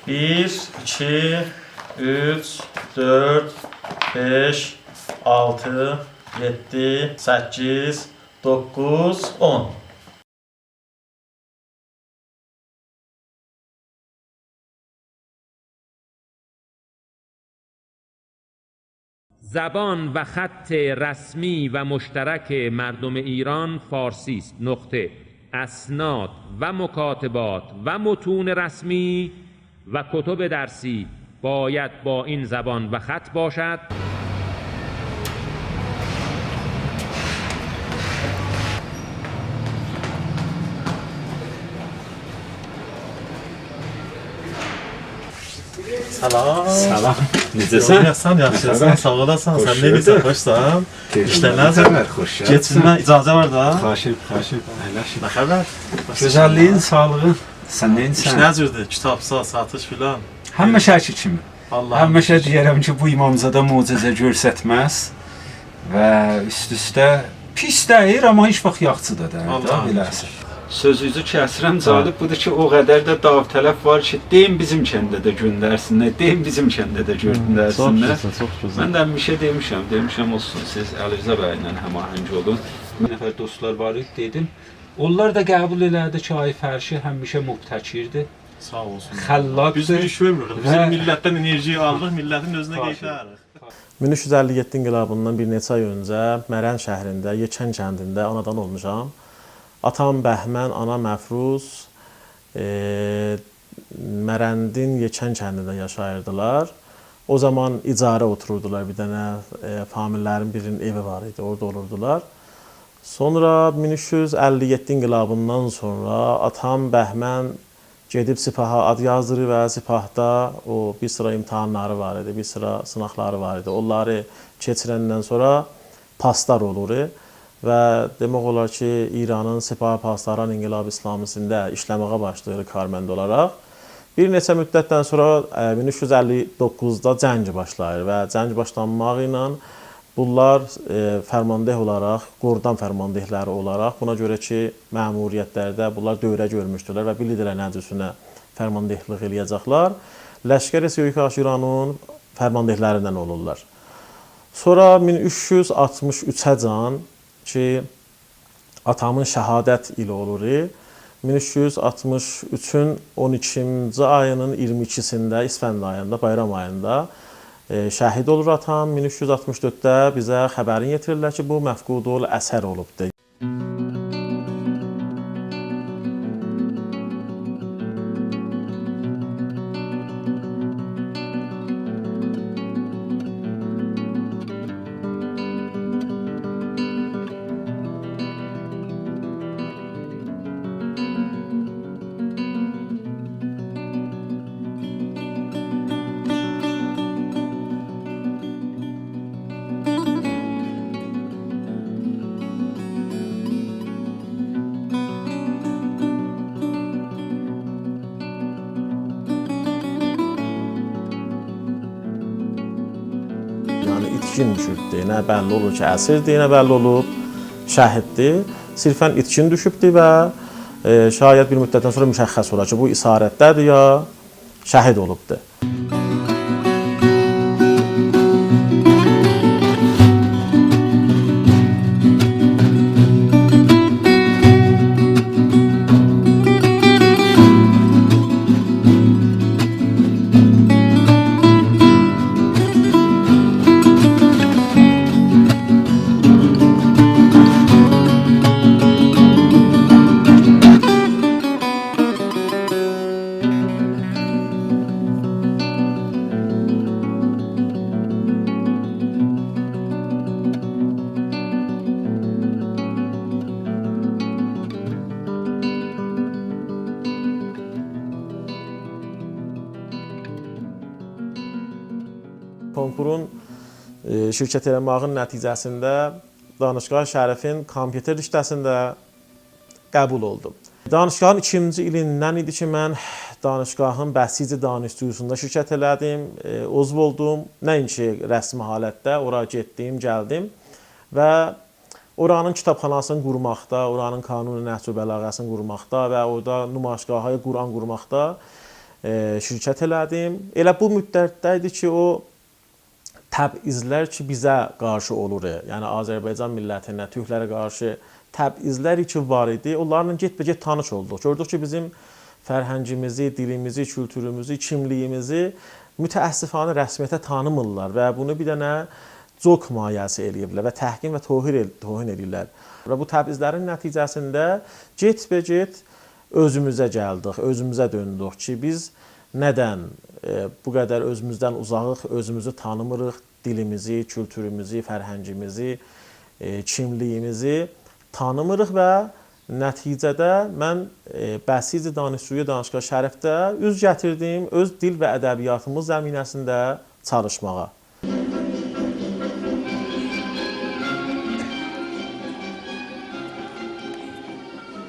1, 2, 3, 4, 5, 6, 7, 8, 9, 10. زبان و خط رسمی و مشترک مردم ایران فارسی است. نقطه. اسناد و مکاتبات و متون رسمی و کتب درسی باید با این زبان و خط باشد. Salam. Salam. Necəsən? Yaxşısan, yaxşısan. Sağ olasın. Sən necəsən? Xoşsan? İşlər necə? Xoş gəldin. Getmə icazə var da? Xahiş, əyləşin. Nə xəbər? Gözəlliyin, sağlığın. Sən İş neyinsən? necədir? Kitabsa, satış filan. Həmişəki kimi. Allah. Həmişə deyərəm ki, bu imamzada möcüzə göstərməz və üst-üstə pis deyir, amma heç vaxt yaxşı da deyir. Allah. Biləsən. Sözünüzü kəsirəm, cəlib budur ki, o qədər də dav-tələb var ki, deyin bizim kəndə də göndərsinlər, deyin bizim kəndə də göndərsinlər. Çox gözəl. Mən də bir şey demişəm olsun, siz Əlirza bəylə həmahəng olun. Bir nəfər dostlar var idi, dedim. Onlar da qəbul elədi ki, ay Fərşi həmişə mübtəkirdir, Sağ olsun. xəllaqdır. Biz bir iş vermiyoruz. Biz millətdən enerjiyi alırıq, millətin özünə qaytarırıq. 1357 inqilabından bir neçə ay öncə Mərən şəhrində, Yekən kəndində anadan olmuşam. Atam Bəhmən, ana Məfruz Mərəndin Yekən kəndində yaşayırdılar. O zaman icarə otururdular, bir dənə famillərin birinin evi var idi, orada olurdular. Sonra 1357 inqilabından sonra atam Bəhmən gedib Sipaha ad yazdırır və Sipahda o bir sıra imtahanları var idi, bir sıra sınaqları var idi. Onları keçirəndən sonra pastar olur və demək olar ki, İranın Sepah Pastaran İnqilab İslamisində işləməyə başlayır karmənd olaraq. Bir neçə müddətdən sonra 1359-da cəng başlayır və cəng başlanmağı ilə bunlar fərmandeh olaraq, qordan fərmandehləri olaraq, buna görə ki, məmuriyyətlərdə bunlar dövrə görmüşdülər və bilirdilər nəcüsünə fərmandehlik eləyəcəklər. Ləşkər-i Siyukaşiranın fərmandehlərindən olurlar. Sonra 1363-ə can ki, atamın şəhadət ili olur. 1363-ün 12-ci ayının 22-sində, İsfənd ayında, bayram ayında şəhid olur atam. 1364-də bizə xəbərin yetirirlər ki, bu məfqudul əsər olubdur. İtkin düşübdür. Nə bəlli olur ki, əsirdir, nə bəlli olub şəhiddir. Sirfən itkin düşübdür və şayət bir müddətdən sonra müşəxəs olar ki, bu isarətdədir ya şəhid olubdur. Konkurun şirkət eləmağın nəticəsində Danışgah Şərifin kompüter riştəsində qəbul oldum. Danışgahın 2-ci ilindən idi ki, mən Danışgahın Bəsici Danışçusunda şirkət elədim, uzv oldum. Nəinki rəsmi halətdə, ora getdim, gəldim və oranın kitabxanasını qurmaqda, oranın qanuni nəhc və bəlağəsini qurmaqda və orada nümayişgahı Quran qurmaqda şirkət elədim. Elə bu müddətdə idi ki, o təbizlər ki, bizə qarşı olur. Yəni Azərbaycan millətinə, türklərə qarşı təbizlər ki var idi. Onlarla get-be-get tanış olduq. Gördük ki, bizim fərhəngimizi, dilimizi, kültürümüzü, kimliyimizi mütəəssifanə rəsmiyyətə tanımırlar və bunu bir dənə cok mayəsi eləyirlər və təhqin və tohin eləyirlər. Və bu təbizlərin nəticəsində get-be-get özümüzə gəldik, özümüzə döndük ki, biz nədən bu qədər özümüzdən uzağıq, özümüzü tanımırıq, dilimizi, kültürümüzü, fərhəngimizi, kimliyimizi tanımırıq və nəticədə mən Bəsici Danışsuyu Danışqa Şərifdə üz gətirdim öz dil və ədəbiyyatımız zəminəsində çalışmağa.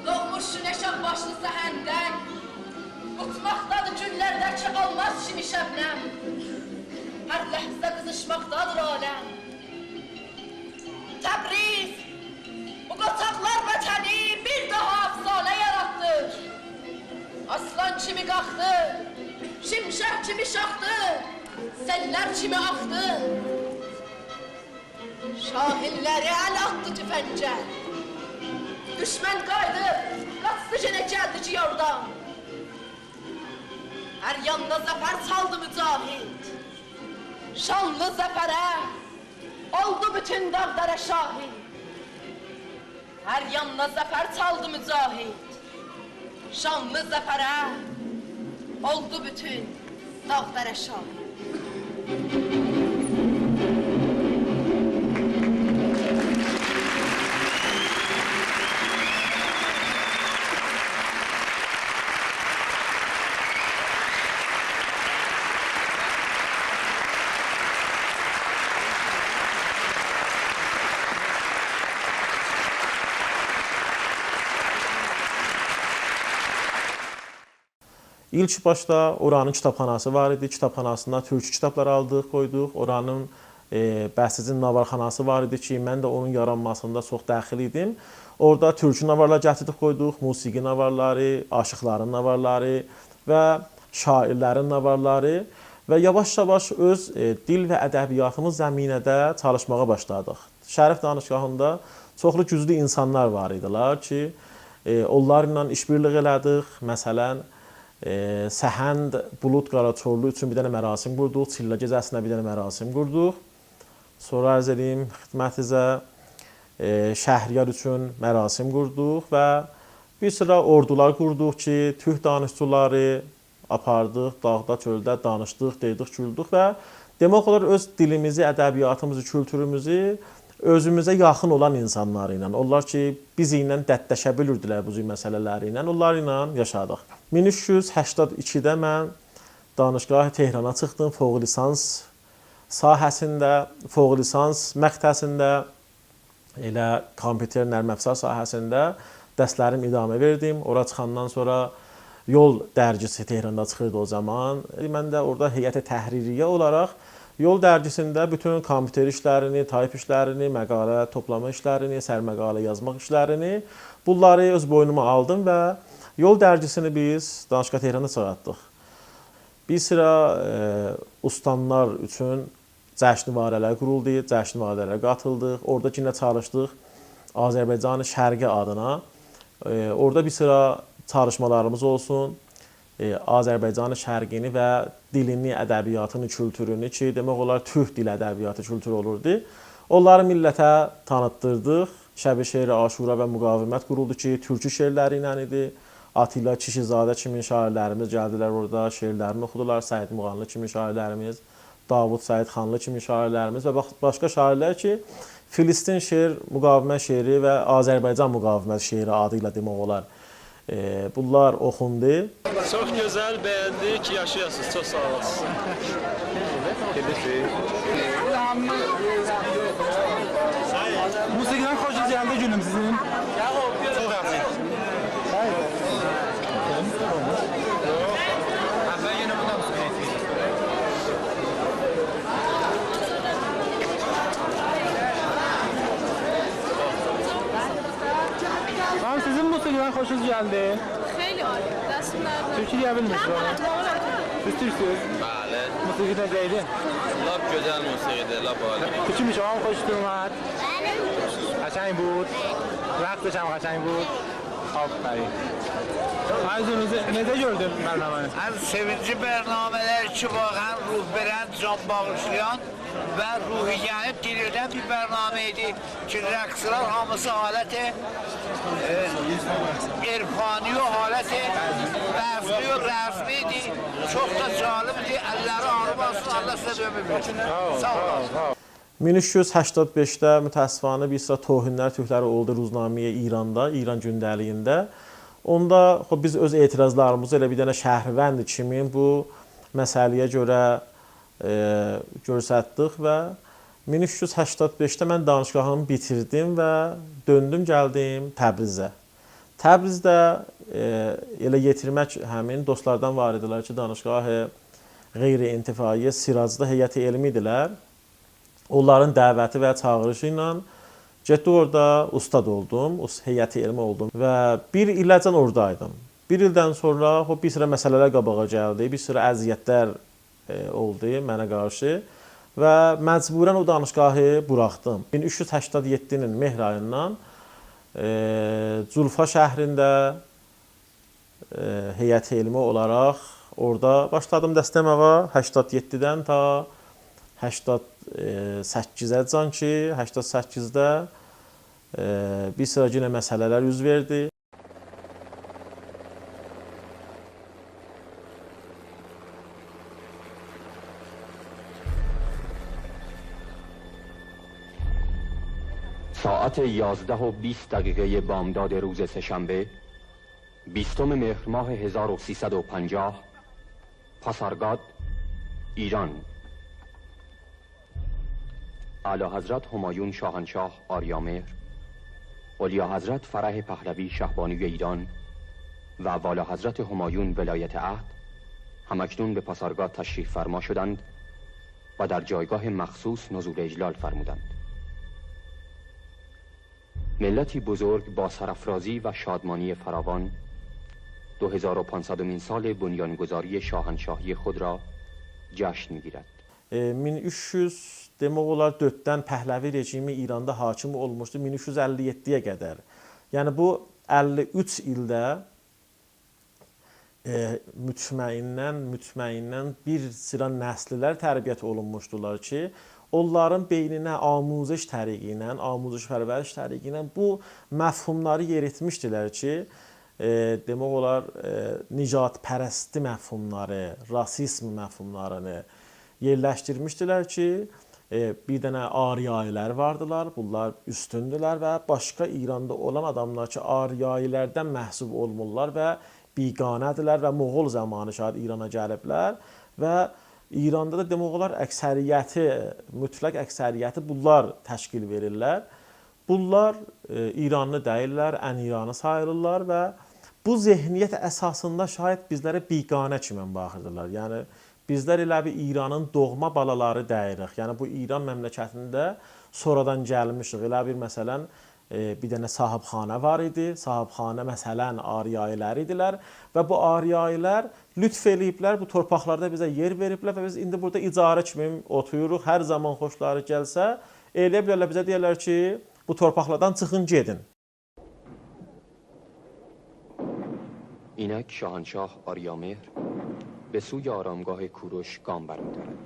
Doğmuş güneşə başlı səhəndən, uçmaqdadır günlərdəki olmaz kimi şəbnəm, hər ləhzə qızışmaqdadır aləm. Təbriz, bu qocaqlar vətəni bir daha əfsanə yaratdır. Aslan kimi qalxdı, şimşək kimi şaxdı, sellər kimi axdı. Şahinləri əl atdı tüfəncə, düşmən qaydı, qaçdı yenə gəldi ki yordan. Hər yanda zəfər çaldı mücahid, şanlı zəfərə oldu bütün dağlara şahid. Hər yanda zəfər çaldı mücahid, şanlı zəfərə oldu bütün dağlara şahid. İlk başda oranın kitabxanası var idi. Kitabxanasında türkü kitablar aldıq, qoyduq. Oranın Bəsicin navarxanası var idi ki, mən də onun yaranmasında çox daxil idim. Orada türkü navarlar gətirdik, qoyduq. Musiqi navarları, aşıqların navarları və şairlərin navarları və yavaş-yavaş öz dil və ədəbiyyatımız zəminədə çalışmağa başladıq. Şərif danışgahında çoxlu güclü insanlar var idilər ki, onlarla işbirliği elədik. Məsələn, Səhənd Bulud Qaraçorlu üçün bir dənə mərasim qurduq, Çillə gecəsinə bir dənə mərasim qurduq. Sonra arz edeyim xidmətinizə Şəhriyar üçün mərasim qurduq və bir sıra ordular qurduq ki, türk danışçıları apardıq, dağda, çöldə danışdıq, deydik, güldük və demək olar öz dilimizi, ədəbiyyatımızı, kültürümüzü özümüzə yaxın olan insanlar ilə, onlar ki, biz ilə dərdləşə bilirdilər bu cür məsələləri ilə, onlar ilə yaşadıq. 1382-də mən Danışgah Tehrana çıxdım, fوق lisans sahəsində, fوق lisans məqtəsində, elə kompüter nərm əfsar sahəsində dərslərim idamə verdim. Ora çıxandan sonra Yol dərgisi Tehranda çıxırdı o zaman. Mən də orada heyət-i təhririyyə olaraq Yol dərgisində bütün kompüter işlərini, tayp işlərini, məqalə toplama işlərini, sərməqalə yazmaq işlərini bunları öz boynuma aldım və Yol dərgisini biz Danışqa Tehranda çıxartdıq. Bir sıra ustanlar üçün cəşnivarələr quruldu, cəşnivarələrə qatıldıq. Orada yenə çalışdıq Azərbaycan Şərqi adına. Orada bir sıra çalışmalarımız olsun. Azərbaycan şərqini və dilini, ədəbiyyatını, kültürünü ki, demək olar türk dil ədəbiyyatı kültürü olurdu. Onları millətə tanıtdırdıq. Şəbi şeiri, aşura və müqavimət quruldu ki, türkü şeirləri ilə idi. Atilla Kişizadə kimi şairlərimiz gəldilər orada, şeirlərini oxudular. Səid Muğanlı kimi şairlərimiz, Davud Səid Xanlı kimi şairlərimiz və başqa şairlər ki, Filistin şeir, müqavimət şeiri və Azərbaycan müqavimət şeiri adı ilə demək olar. Bunlar oxundu. Çox gözəl, bəyəndik, yaşayasınız, çox sağ olasınız. Musiqiden xoşunuz gəldi günüm sizin? Çox yaxşı. Mən yenə bundan sonra sizin musiqiden xoşunuz gəldi? خیلی عالی دستون درد Türkçe diyebilmiş. نکنه Üstürsüz. بله Musiki necəydi? lap gözəl musiqidir, lap alə. Bütün şam xoştu اومد. قشنگ بود. وقتش هم قشنگ بود. آفرین. Aydınızı necə gördün bərnamanı? Ən sevinci bərnamələr ki, vaxan ruh verən, can bağışlayan və ruhiyyəni dirildən bir bərnamə idi ki, rəqslər hamısı haləti irfani o haləti rəfli o rəfli idi. Çox da calim idi. Əlləri arıb olsun, Allah sizə ömür versin. Sağ olun. 1385-də mütəəssifanə bir sıra tohinlər türkləri oldu Ruznaməyə İranda, İran gündəliyində. Onda biz öz etirazlarımızı elə bir dənə Şəhrivənd kimi bu məsələyə görə göstərdik və 1385-də mən danışqahımı bitirdim və döndüm, gəldim Təbrizə. Təbrizdə elə yetirmək həmin dostlardan var idilər ki, danışqahı qeyri-intifai Siracda heyəti elmi idilər. Onların dəvəti və çağırışı ilə getdi orada ustad oldum, heyəti elmi oldum və bir iləcən oradaydım. Bir ildən sonra bir sıra məsələlər qabağa gəldi, bir sıra əziyyətlər oldu mənə qarşı və məcburən o danışqahı buraxdım. 1387-nin mehr ayından Culfa şəhrində heyəti elmi olaraq orada başladım dəstəmağa 87-dən ta 88-əcən ki, 88-də bir sıra yenə məsələlər üz verdi. ساعت 11:20 بامداد روز سه‌شنبه 20 مهر ماه 1350 پاسارگاد ایران اعلی حضرت همایون شاهنشاه آریامهر، اولیا حضرت فرح پهلوی شهبانوی ایران و والا حضرت همایون ولایت عهد همکنون به پاسارگاد تشریف فرما شدند و در جایگاه مخصوص نزول اجلال فرمودند. ملتی بزرگ با سرافرازی و شادمانی فراوان 2500مین سال بنیانگذاری شاهنشاهی خود را جشن می‌گیرد. 1300 demək olar 4-dən Pəhləvi rejimi İranda hakim olmuşdu 1357-yə qədər. Yəni bu 53 ildə mütməinnən bir sıra nəsllər tərbiyyət olunmuşdular ki, onların beyninə amuzəş təriqi ilə, amuzəş pərvəriş təriqi ilə bu məfhumları yeritmişdilər ki, demək olar nicatpərəsti məfhumları, rasizm məfhumlarını yerləşdirmişdilər ki, bir dənə ariyailər vardılar, bunlar üstündülər və başqa İranda olan adamlar ki, ariyalərdən məhsub olmurlar və biqanədirlər və Moğol zamanı şahid İrana gəliblər və İranda da demək olar əksəriyyəti, mütləq əksəriyyəti bunlar təşkil verirlər. Bunlar İranlı deyirlər, ən İranı sayılırlar və bu zehniyyət əsasında şahid bizlərə biqanə kimi baxırdılar. Yəni bizlər elə bir İranın doğma balaları deyirik. Yəni bu İran məmləkətində sonradan gəlmişik. Elə bir məsələn bir dənə sahibxana var idi. Sahibxana məsələn ariyayilər idilər və bu ariyayilər lütf eləyiblər, bu torpaqlarda bizə yer veriblər və biz indi burada icarə kimi otururuq. Hər zaman xoşları gəlsə, elə bilərlər bizə deyirlər ki, bu torpaqlardan çıxın gedin. اینک شاهنشاه آریامهر به سوی آرامگاه کوروش گام برمی‌دارد.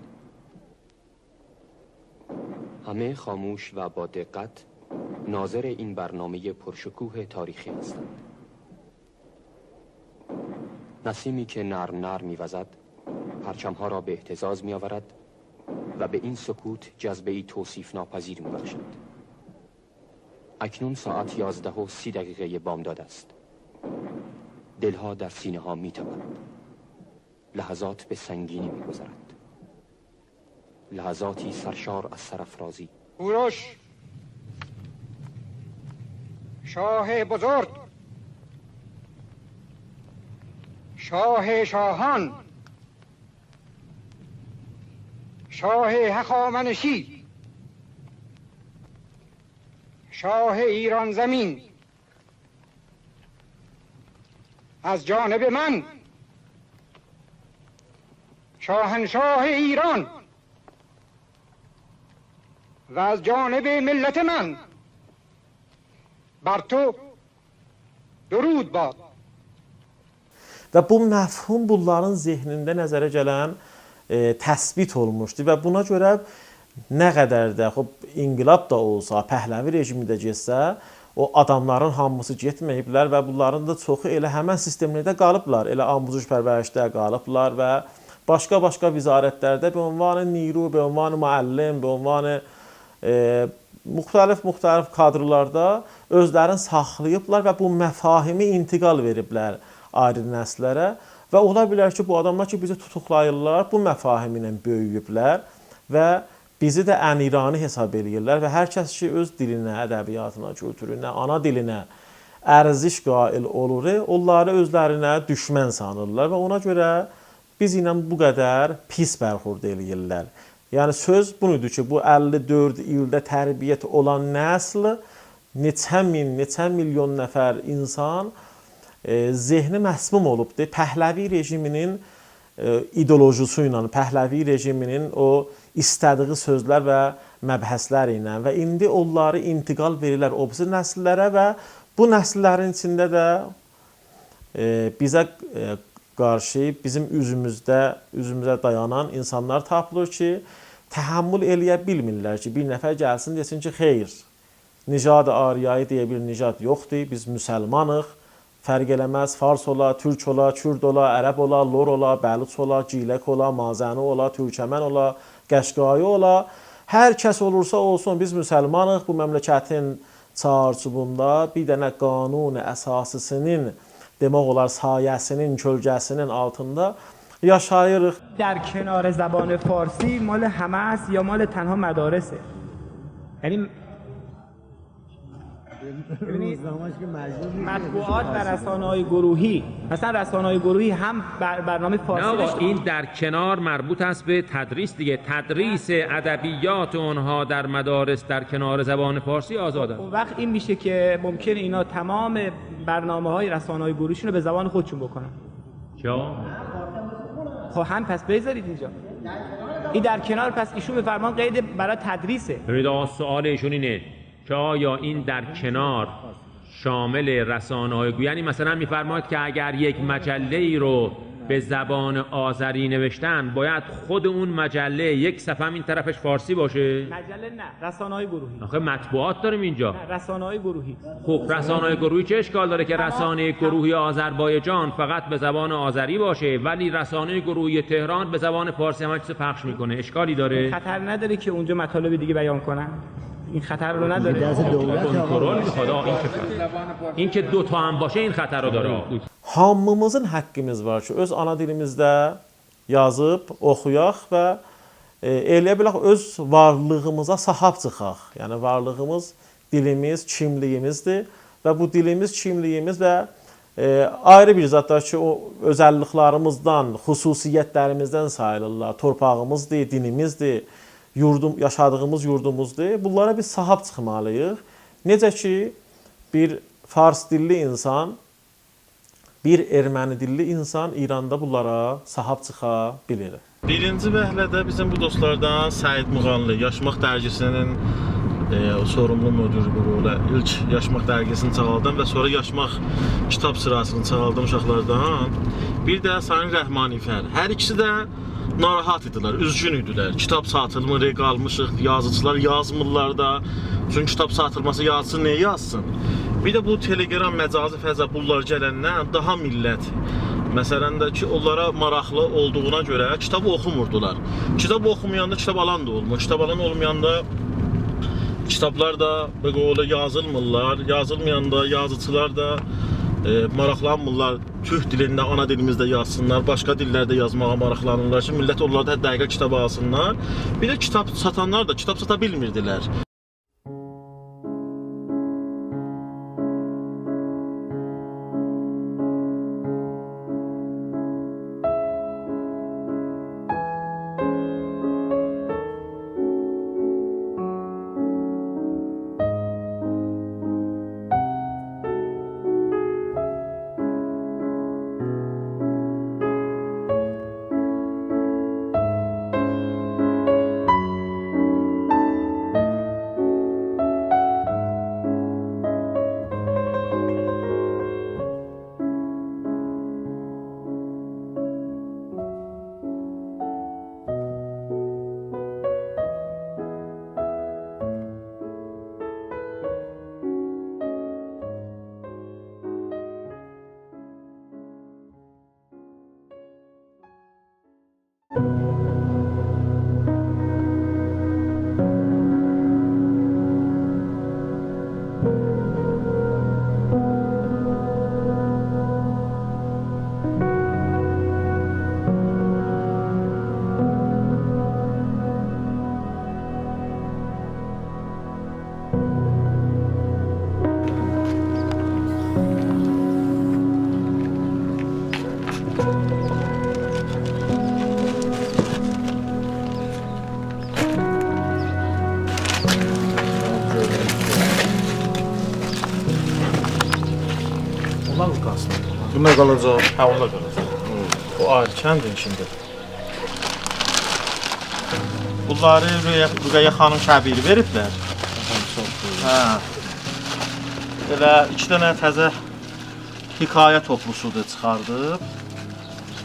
همه خاموش و با دقت ناظر این برنامه پرشکوه تاریخی هستند. نسیمی که نرم نرم می‌وزد پرچم‌ها را به اهتزاز می‌آورد و به این سکوت جذبه‌ای توصیف ناپذیر می‌بخشد. اکنون ساعت 11:30 بامداد است. دلها در سینه ها می‌تپد. لحظات به سنگینی می‌گذرد. لحظاتی سرشار از سرافرازی. کوروش شاه بزرگ، شاه شاهان، شاه هخامنشی، شاه ایران زمین، از جانب من شاهنشاه ایران و از جانب ملت من بر تو درود باد. Və bu məfhum bunların zehnində nəzərə gələn təsbit olmuşdu və buna görə nə qədər də inqilab da olsa, Pəhləvi rejimi də getsə, o adamların hamısı getməyiblər və bunların da çoxu elə həmən sistemlərdə qalıblar. Elə amuzuş pərvərişdə qalıblar və başqa-başqa vizarətlərdə be ünvanı niru, be ünvanı müəllim, be ünvanı müxtəlif kadrlarda özlərini saxlayıblar və bu məfahimi intiqal veriblər ayrı nəslərə və ola bilər ki, bu adamlar ki, bizi tutuqlayırlar, bu məfahimi ilə böyüyüblər və bizi də ən-İrani hesab edirlər və hər kəs ki, öz dilinə, ədəbiyyatına, kültürünə, ana dilinə ərziş qail olur, onları özlərinə düşmən sanırlar və ona görə biz ilə bu qədər pis bərxurd edirlər. Yəni söz bunudur ki, bu 54 ildə tərbiyyət olan nəsl neçə milyon nəfər insan zehni məsmum olubdur. Pəhləvi rejiminin ideolojisi ilə, Pəhləvi rejiminin o istədiyi sözlər və məbhəslər ilə və indi onları intiqal verirlər o birisi nəsillərə və bu nəsillərin içində də bizə qarşı bizim üzümüzə dayanan insanlar tapılır ki, təhəmmül eləyə bilmirlər ki, bir nəfər gəlsin desin ki, xeyr, Nicad-ı Ariyayı deyə bir nicad yoxdur, biz müsəlmanıq, fərq eləməz, fars ola, türk ola, kürd ola, ərəb ola, lor ola, bəluç ola, gilək ola, mazəni ola, türkəmən ola, qəşqayı ola, hər kəs olursa olsun, biz müsəlmanıq, bu məmləkətin çarçubunda bir dənə qanun əsasisinin, demək olar sayəsinin, kölgəsinin altında yaşayırıq. در کنار زبان فارسی مال همه است یا مال تنها مدارسه؟ یعنی ببینید مطبوعات و رسانه‌های گروهی، مثلا رسانه‌های گروهی هم برنامه فارسی داشته. این در کنار مربوط است به تدریس دیگه. تدریس ادبیات اونها در مدارس در کنار زبان فارسی آزاده. اون وقت این میشه که ممکنه اینا تمام برنامه‌های رسانه‌های گروهیشون رو به زبان خودشون بکنن. چرا؟ خب هم پس بذارید اینجا. این در کنار پس ایشون به فرمان قید برای تدریسه. ببینید سوال ایشون اینه که آیا این در کنار شامل رسانه‌های گویی، یعنی مثلا می‌فرماید که اگر یک مجله‌ای رو به زبان آذری نوشتن باید خود اون مجله یک صفحه این طرفش فارسی باشه؟ مجله نه، رسانه‌های گروهی. آخه مطبوعات داریم اینجا. نه، رسانه‌های گروهی. خب رسانه‌های گروهی چه اشکال داره که رسانه گروهی آذربایجان فقط به زبان آذری باشه ولی رسانه گروهی تهران به زبان فارسی هم چیز پخش میکنه؟ اشکالی داره؟ خطر نداره که اونجا مطالب دیگه بیان کنن؟ این خطر رو نداره. کنترل میخواد. این که دو تا هم باشه این خطر رو داره. Hamımızın haqqımız var ki, öz ana dilimizdə yazıb, oxuyaq və eləyə bilək öz varlığımıza sahib çıxaq. Yəni varlığımız dilimiz, kimliyimizdir və bu dilimiz, kimliyimiz və ayrı bir zətlər ki, o özəlliklərimizdən, xüsusiyyətlərimizdən sayılırlar. Torpağımızdır, dinimizdir, yaşadığımız yurdumuzdur. Bunlara biz sahib çıxmalıyıq. Necə ki, bir fars dilli insan, bir erməni dilli insan İranda bunlara sahib çıxa bilir. Birinci vəhlədə bizim bu dostlardan Səid Muğanlı, Yaşmaq dərgisinin sorumlu müdürü bu rolə. İlk Yaşmaq dərgisini çağaldan və sonra Yaşmaq kitab sırasını çağaldan uşaqlardan. Bir də Sayın Rəhmanifər. Hər ikisi də narahat idilər, üzgün idilər. Kitab satılmır, qalmışıq, yazıcılar yazmırlar da. Çünki kitab satılması yazsın, nə yazsın? Bir də bu Telegram məcazi fəza pullar gələndən daha millət, məsələn də ki, onlara maraqlı olduğuna görə kitabı oxumurdular. Kitab oxumayanda kitab alan da olmur. Kitab alan olmayanda kitablar da belə yazılmırlar. Yazılmayanda yazıcılar da maraqlanmırlar. Türk dilində, ana dilimizdə yazsınlar, başqa dillərdə yazmağa maraqlanırlar ki, millət onlarda dəqiq kitab alsınlar. Bir də kitab satanlar da kitab sata bilmirdilər. Bunlar qalacaq. Hə, onlar qalacaq. Bu ayrı kəndin şimdi. Bunları Rüqəyyə xanım kəbiri veriblər. Hə. Elə 2 dənə təzə hekayə toplusudur çıxardıb.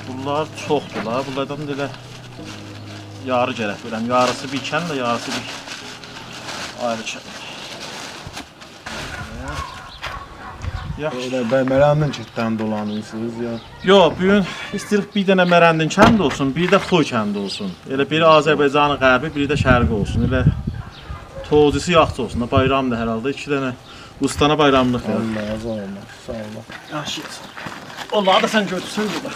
Bunlar çoxdurlar. Bunlardan da elə yarı gərək verəm. Yarısı bir kənd, yarısı bir ayrı kənd. Yaxşı. Elə mərəndən çitdən dolanırsınız ya. Yox, bu gün istəyirik bir dənə Mərəndin kəndi olsun, bir də Xoy kəndi olsun. Elə biri Azərbaycanın qərbi, biri də şərqi olsun. Elə tozisi yaxşı olsun da, bayramdır hər halda. 2 dənə ustana bayramlıq. Allah razı olsun. Sağ olun. Yaxşı. Onları da sən götürsən burada.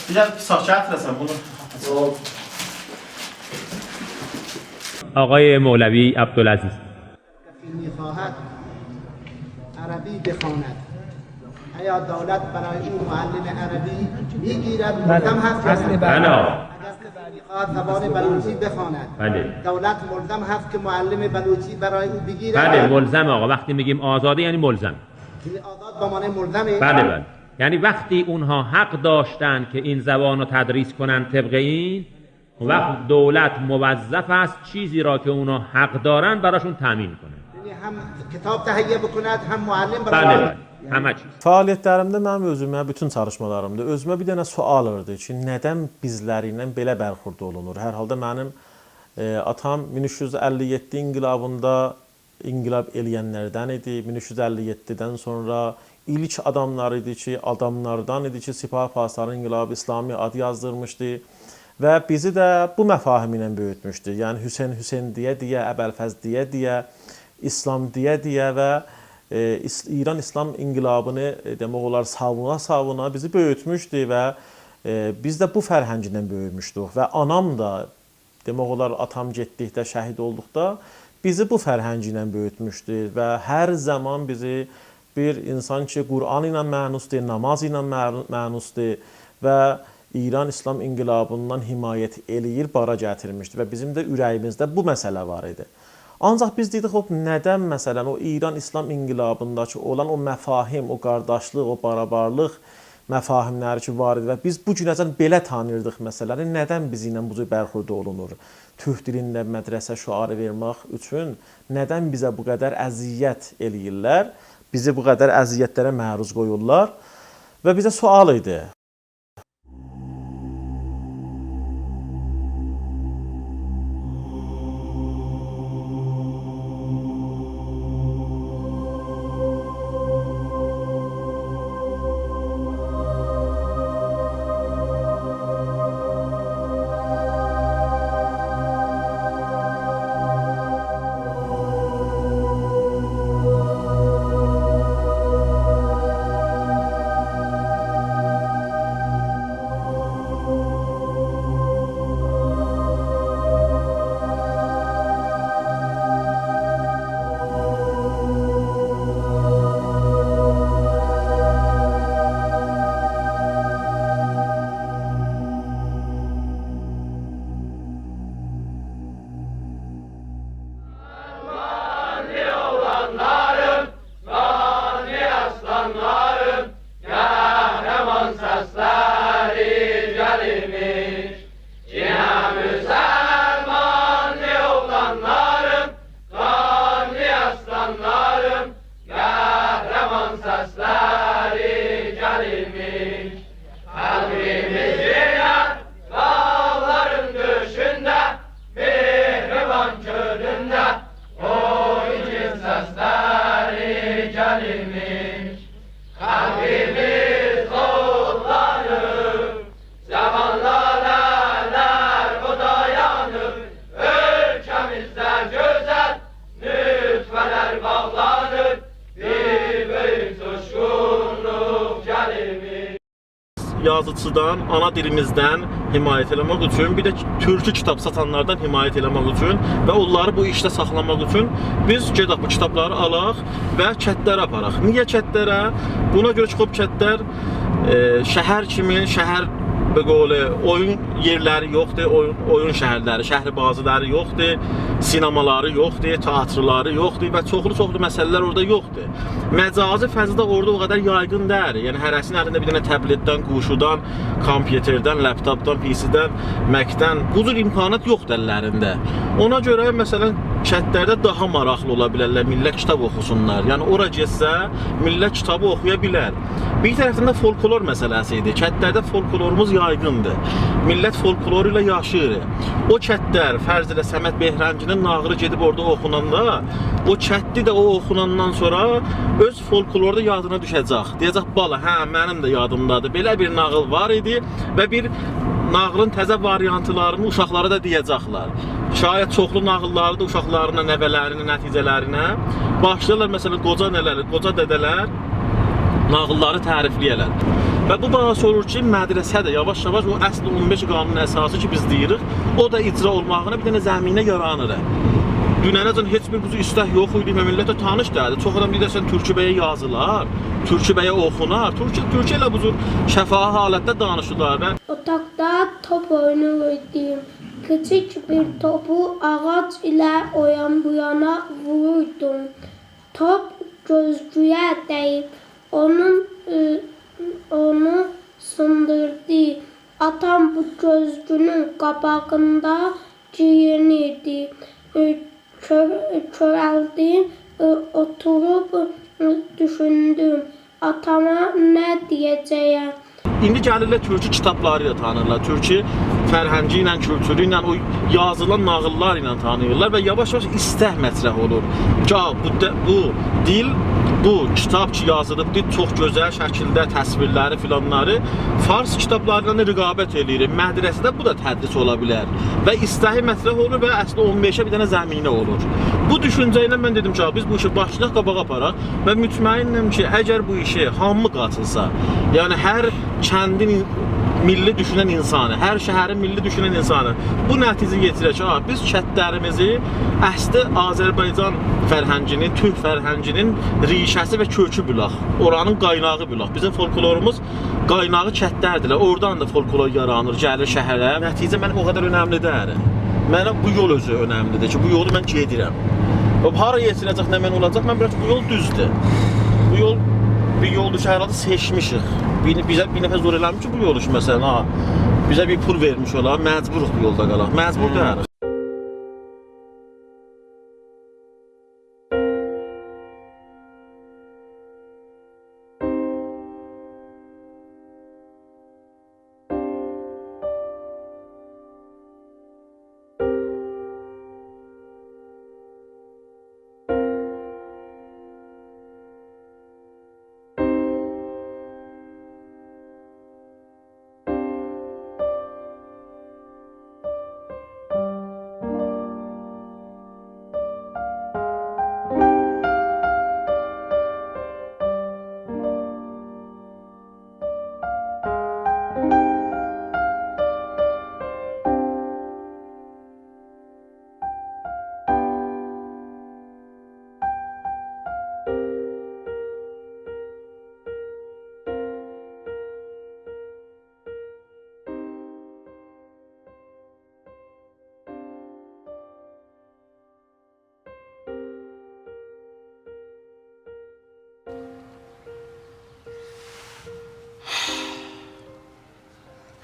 Bir də pis gətirəsən bunu. آقای مولوی عبدالعزیز. میخواهد عربی بخواند ایا دولت برای او معلم عربی میگیرد ملزم هست میخواهد زبان بلوچی بخواند دولت ملزم هست که معلم بلوچی برای او بگیرد بله ملزم آقا وقتی میگیم آزاده یعنی ملزم آزاد با معنی ملزمه بله یعنی وقتی اونها حق داشتن که این زبان رو تدریس کنن طبق این وقت دولت موظف است چیزی را که اونها حق دارن براشون تامین کنه. یعنی هم کتاب تهیه بکند هم معلم بله همه چیz. Fəaliyyətlərimdə mənim özümə, bütün çalışmalarımda özümə bir dənə sual verdi ki, nədən bizləri ilə belə bərxurd olunur? Hər halda mənim atam 1357 inqilabında inqilab eləyənlərdən idi. 1357-dən sonra ilk adamlar idi ki, adamlardan idi ki, Sipah Pasarın inqilabı İslami ad yazdırmışdı. Və bizi də bu məfahim ilə böyütmüşdü. Yəni Hüseyn deyə, Əbəlfəz deyə, İslam deyə və İran İslam inqilabını demək olar savuna bizi böyütmüşdü və biz də bu fərhənglə böyümüşdük və anam da demək olar atam getdikdə, şəhid olduqda bizi bu fərhənglə böyütmüşdü və hər zaman bizi bir insan ki, Qur'an ilə mənusdur, namaz ilə mənusdur və İran İslam inqilabından himayət eləyir, bara gətirmişdi və bizim də ürəyimizdə bu məsələ var idi. Ancaq biz dedik, nədən məsələn o İran İslam inqilabındakı olan o məfahim, o qardaşlıq, o barabarlıq məfahimləri ki var idi və biz bu günəcən belə tanıyırdıq məsələni, nədən bizi ilə bu cür bərxurd olunur? Türk dilində mədrəsə şüarı vermək üçün nədən bizə bu qədər əziyyət eləyirlər? Bizi bu qədər əziyyətlərə məruz qoyurlar və bizə sual idi. Yazıcıdan, ana dilimizdən himayət eləmək üçün, bir də türkü kitab satanlardan himayət eləmək üçün və onları bu işdə saxlamaq üçün biz gedək bu kitabları alaq və kətlərə aparaq. Niyə kətlərə? Buna görə ki, kətlər şəhər kimi, şəhər böyle oyun yerləri yoxdur, oyun şəhərləri, şəhri-bazıları yoxdur, sinemaları yoxdur, teatrları yoxdur və çoxlu məsələlər orada yoxdur. Məcazi fəzdə orada o qədər yaygın deyil. Yəni hərəsinin əlində bir dənə tabletdən, quşudan, kompüterdən, laptopdan, PC-dən, Mac-dən bu cür imkanat yoxdur əllərində. Ona görə məsələn kəndlərdə daha maraqlı ola bilərlər, millət kitab oxusunlar. Yəni ora getsə, millət kitabı oxuya bilər. Bir tərəfdən də folklor məsələsi idi. Kəndlərdə folklorumuz yaygındır. Millət folkloru ilə yaşayır. O kəndlər, fərz elə Səməd Behrancının nağılı gedib orada oxunanda, o kəndli də o oxunandan sonra öz folklorda yadına düşəcək. Deyəcək, bala, hə, mənim də yadımdadır. Belə bir nağıl var idi və bir nağılın təzə variantlarını uşaqlara da deyəcəklər. Şayət çoxlu nağılları da uşaqlarına, nəvələrinə, nəticələrinə başlayırlar. Məsələn, qoca nələr, qoca dədələr nağılları tərifləyirlər. Və bu bahası olur ki, mədrəsə də yavaş-yavaş o əsl 15 qanunun əsası ki biz deyirik, o da icra olmağına bir dənə zəminə yaranır. Dünənəcən heç bir quzu istək yox idi, millətə tanış deyildi. Çox adam deyirsən Türkibəyə yazılar, Türkibəyə oxunar, Türkiyə ilə bu cür şəfahi halətdə danışırlar. Otaqda top oyunu oynayırdım. Küçük bir topu ağac ilə o yan bu yana vururdum. Top gözcüyə dəyib, onu sındırdı. Atam bu gözcünün qabağında giyinirdi. Körəldim, oturub düşündüm. Atama nə deyəcəyəm? İndi gəlirlər türkü kitabları ilə tanırlar. Türkü fərhəngi ilə, kültürü ilə, o yazılan nağıllar ilə tanıyırlar və yavaş-yavaş istək mətrəh olur. Bu dil, bu kitab ki yazılıbdır, çox gözəl şəkildə təsvirləri filanları fars kitablarına rəqabət eləyir. Mədrəsədə bu da tədris ola bilər və istəyi mətrəh olur və əslində 15-ə bir dənə zəminə olur. Bu düşüncə ilə mən dedim ki, biz bu işi başlayaq, qabağa aparaq və mütməinnəm ki, əgər bu işi hamı qatılsa, yəni hər kəndin milli düşünən insanı, hər şəhərin milli düşünən insanı bu nəticə yetirək ki, biz kəndlərimizi əsli Azərbaycan fərhənginin, Türk fərhənginin rişəsi və kökü bilək. Oranın qaynağı bilək. Bizim folklorumuz qaynağı kəndlərdilər. Oradan da folklor yaranır, gəlir şəhərə. Nəticə mənim o qədər önəmli deyil. Mənə bu yol özü önəmlidir ki, bu yolu mən gedirəm. Hara yetirəcək, nə mən olacaq? Mən bilirəm ki, bu yol düzdür. Bu yol bir yoldur ki, herhalde seçmişik. Bizə bir nəfər zor eləmiş ki, bu yol məsələn, bizə bir pul vermiş olar, məcburuq bu yolda qalaq. Məcbur deyirik.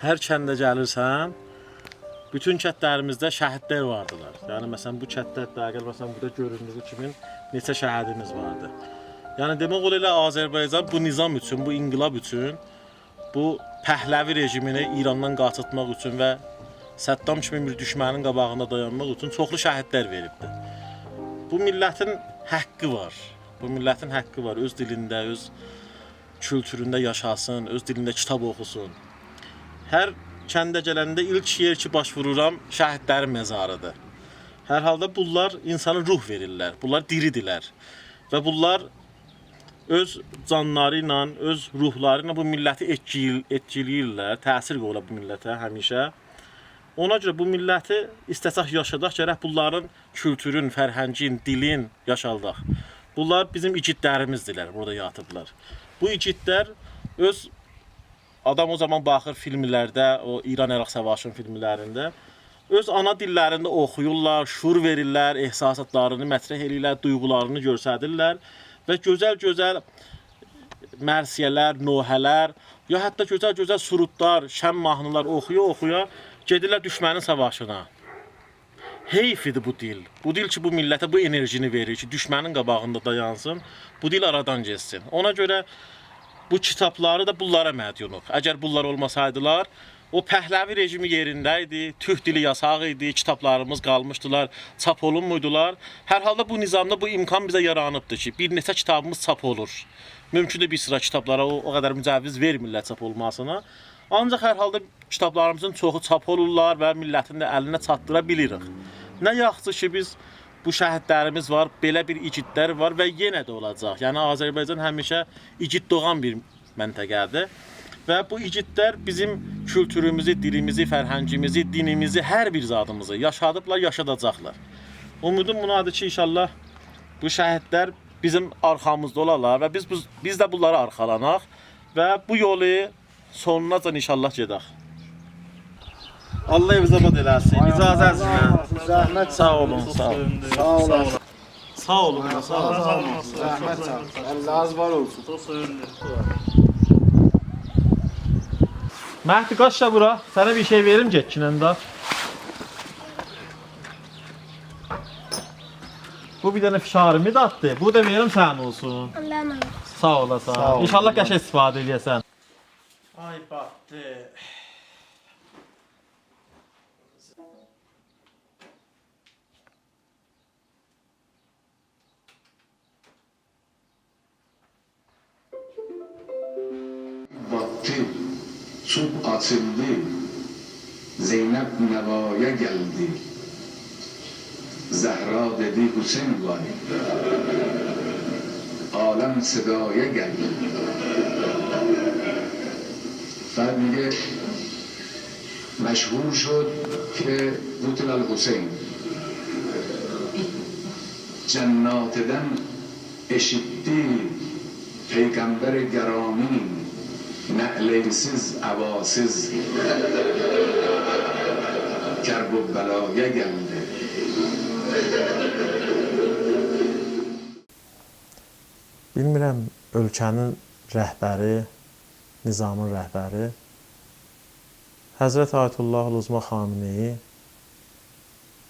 Hər kəndə gəlirsən, bütün kəndlərimizdə şəhidlər vardılar. Yəni məsələn bu kəndlərdə, əgər məsələn burada göründüyü kimi neçə şəhidimiz vardı. Yəni demək olar elə Azərbaycan bu nizam üçün, bu inqilab üçün, bu Pəhləvi rejimini İrandan qaçırtmaq üçün və Səddam kimi bir düşmənin qabağında dayanmaq üçün çoxlu şəhidlər veribdi. Bu millətin haqqı var. Bu millətin haqqı var. Öz dilində, öz kültüründə yaşasın, öz dilində kitab oxusun. Hər kəndə gələndə ilk yer ki başvururam şəhidlərin məzarıdır. Hər halda bunlar insana ruh verirlər, bunlar diridirlər və bunlar öz canları ilə, öz ruhları ilə bu milləti etkiləyirlər, təsir qoyurlar bu millətə həmişə. Ona görə bu milləti istəsək yaşadaq, gərək bunların kültürün, fərhəngin, dilin yaşaldaq. Bunlar bizim igidlərimizdirlər, burada yatıblar. Bu igidlər öz adam o zaman baxır filmlərdə, o İran-İraq savaşının filmlərində öz ana dillərində oxuyurlar, şuur verirlər, ehsasatlarını mətrəh edirlər, duyğularını göstərirlər və gözəl-gözəl mərsiyələr, nohələr, ya hətta gözəl-gözəl surudlar, şəm mahnılar oxuya-oxuya gedirlər düşmənin savaşına. Heyf idi bu dil. Bu dil ki, bu millətə bu enerjini verir ki, düşmənin qabağında dayansın, bu dil aradan geçsin. Ona görə bu kitabları da bunlara mədyunub. Əgər bunlar olmasaydılar, o Pəhləvi rejimi yerində idi, türk dili yasaq idi, kitablarımız qalmışdılar, çap olunmuydular. Hər halda bu nizamda bu imkan bizə yaranıbdır ki, bir neçə kitabımız çap olur. Mümkündür bir sıra kitablara o qədər mücəviz vermirlər çap olmasına. Ancaq hər halda kitablarımızın çoxu çap olurlar və millətin də əlinə çatdıra bilirik. Nə yaxşı ki, biz bu şəhidlərimiz var, belə bir igidlər var və yenə də olacaq. Yəni Azərbaycan həmişə igid doğan bir məntəqədir. Və bu igidlər bizim kültürümüzü, dilimizi, fərhəngimizi, dinimizi, hər bir zadımızı yaşadıblar, yaşadacaqlar. Umudum bunadır ki, inşallah bu şəhidlər bizim arxamızda olarlar və biz də bunları arxalanaq və bu yolu sonunacan inşallah gedək. Allah evizə bad eləsin. İcazənizlə. Zəhmət sağ olun, sağ olun. Sağ olun. Sağ olun, sağ olun. Zəhmət sağ olun. Allah'ınız var olsun. Çok sevindim. Məhdi qaçla bura. Sənə bir şey verim getkinən də. Bu bir dənə fişarımı da atdı. Bu da verim sənin olsun. Allah'ım. Sağ olasın. İnşallah qəşəng istifadə edəsən. Ay batdı. Battı, çub açıldı, Zeynep nevaya geldi. Zehra dedi Hüseyin var, alem sedaya geldi. فمیگه مشهور شد که قتل الحسین جناتدن eşitti Peygamber gerami نعلینsiz avasız kerb و belaya geldi. Bilmirəm, ölkənin rəhbəri, nizamın rəhbəri Həzrət Ayətullah Uzma Xameneyi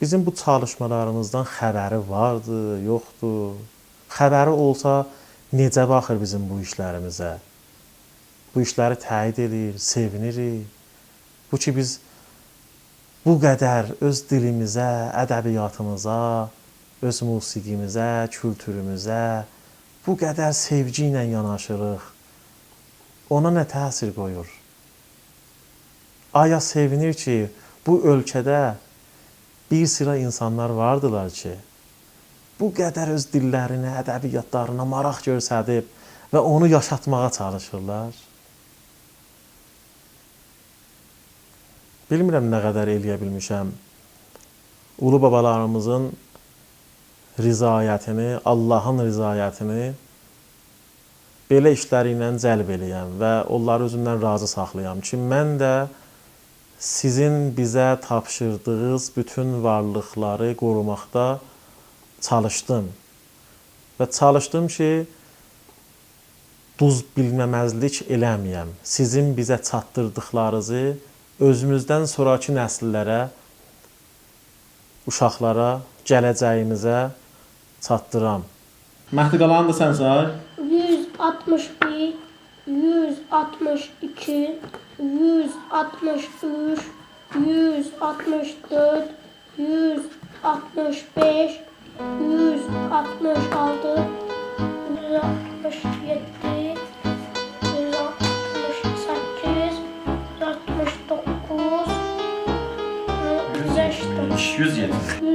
bizim bu çalışmalarımızdan xəbəri vardı, yoxdur. Xəbəri olsa necə baxır bizim bu işlərimizə? Bu işləri təyid edir, sevinirik. Bu ki biz bu qədər öz dilimizə, ədəbiyyatımıza, öz musiqimizə, kültürümüzə bu qədər sevgi ilə yanaşırıq. Ona nə təsir qoyur? Aya sevinir ki, bu ölkədə bir sıra insanlar vardılar ki, bu qədər öz dillərinə, ədəbiyyatlarına maraq göstərib və onu yaşatmağa çalışırlar. Bilmirəm nə qədər eləyə bilmişəm. Ulu babalarımızın rizayətini, Allahın rizayətini belə işləri ilə cəlb eləyəm və onları özümdən razı saxlayam ki, mən də sizin bizə tapşırdığınız bütün varlıqları qorumaqda çalışdım. Və çalışdım ki, duz bilməməzlik eləməyəm. Sizin bizə çatdırdıqlarınızı özümüzdən sonraki nəsillərə, uşaqlara, gələcəyimizə çatdıram. Məhdi qalanı da sən say. 161, 162, 163, 164, 165, 166, 167, 168, 169, 170, 107.